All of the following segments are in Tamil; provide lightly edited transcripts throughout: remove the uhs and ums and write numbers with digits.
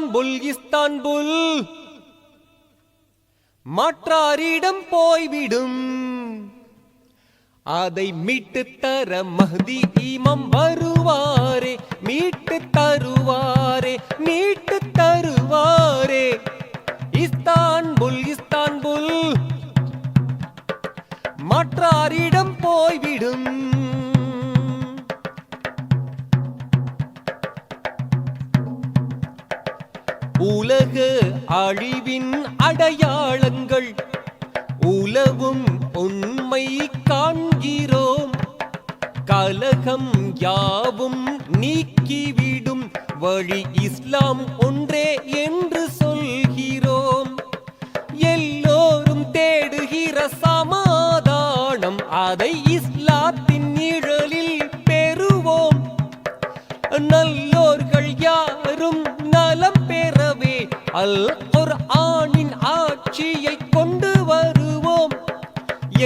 இஸ்தான்புல் மாற்றாரிடம் போய்விடும். அதை மீட்டு தர மஹ்தி இமாம் வருவாரே, மீட்டு தருவாரே, மீட்டு தருவாரே. இஸ்தான்புல் மாற்றாரிடம் போய்விடும். உலக அழிவின் அடையாளங்கள் உலவும் உண்மை காண்கிறோம். கலகம் யாவும் நீக்கிவிடும் வழி இஸ்லாம் ஒன்றே என்று சொல்கிறோம். எல்லோரும் தேடுகிற சமாதானம் அதை இஸ்லாத்தின் நிழலில் பெறுவோம். நல்லோர்கள் யாரும் நலம் பெறவே அல் குர்ஆனின் ஆட்சியை கொண்டு வருவோம்.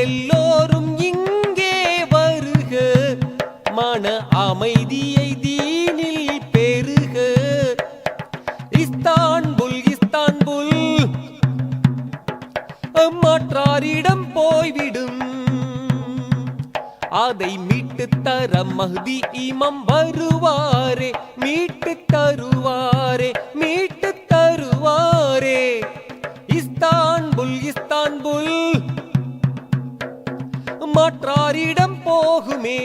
எல்லோரும் இங்கே வருக, மன அமைதியை தீனில் பெருக. இஸ்தான்புல் மாற்றாரிடம் போய்விடும். அதை மீட்டு தர மஹ்தி இமாம் வருவாரே, மீட்டு தருவாரே, மீட்டு தருவாரே. இஸ்தான்புல் மாற்றாரிடம் போகுமே.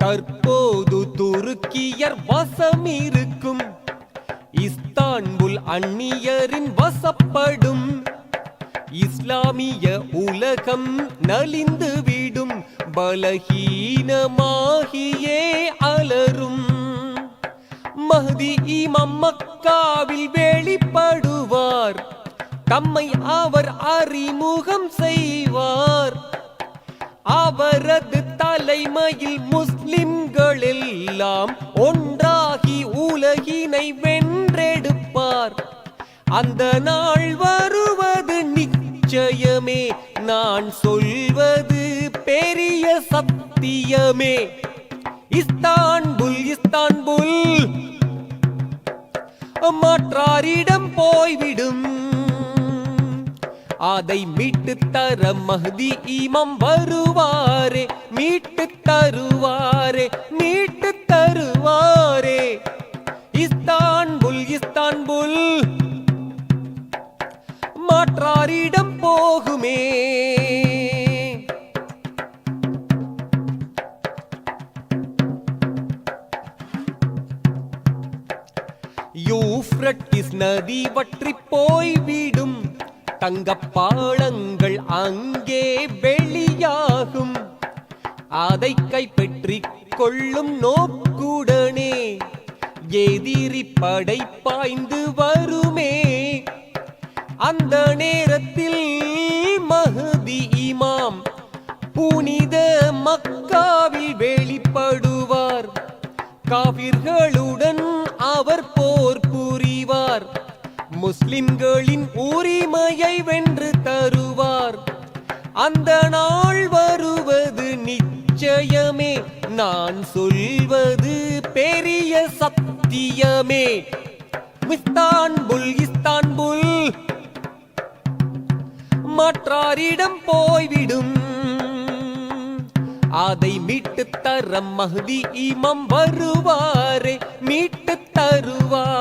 தற்போது துருக்கியர் வசமிருக்கும் இஸ்தான்புல் அந்நியரின் வசப்படும். இஸ்லாமிய உலகம் நலிந்துவிடும், பலஹீனமாகியே அலரும். மஹ்தி இமாம் மக்காவில் வெளிப்படுவார், தம்மை அவர் அறிமுகம் செய்வார். அவரது தலைமையில் முஸ்லிம்கள் எல்லாம் ஒன்றாகி உலகினை வென்றெடுப்பார். அந்த நாள் வருவது நிச்சயமே, நான் சொல்வது பெரிய சத்தியமே. இஸ்தான்புல் மாற்றாரிடம் போய்விடும். அதை மீட்டு தர மஹ்தி இமாம் வருவாரே, மீட்டு தருவாரே, மீட்டு தருவாரே. இஸ்தான்புல் மாற்றாரிடம் போகுமே. யூப்ரட்டிஸ் நதி வற்றி போய்விடும், தங்கப்பாளங்கள் அங்கே வெளியாகும். அதை கைப்பற்றிக் கொள்ளும் நோக்குடனே எதிரி படை பாய்ந்து வருமே. அந்த நேரத்தில் மஹ்தி இமாம் புனித மக்காவில் வெளிப்படுவார். காபிர்களுடன் அவர் போர் புரிவார், முஸ்லிம்களின் உரிமையை வென்று தருவார். அந்த நாள் வருவது நிச்சயமே, நான் சொல்வது பெரிய சத்தியமே. இஸ்தான்புல் மாற்றாரிடம் போய்விடும். அதை மீட்டு தர மஹ்தி இமாம் வருவாரே, மீட்டு தருவார்.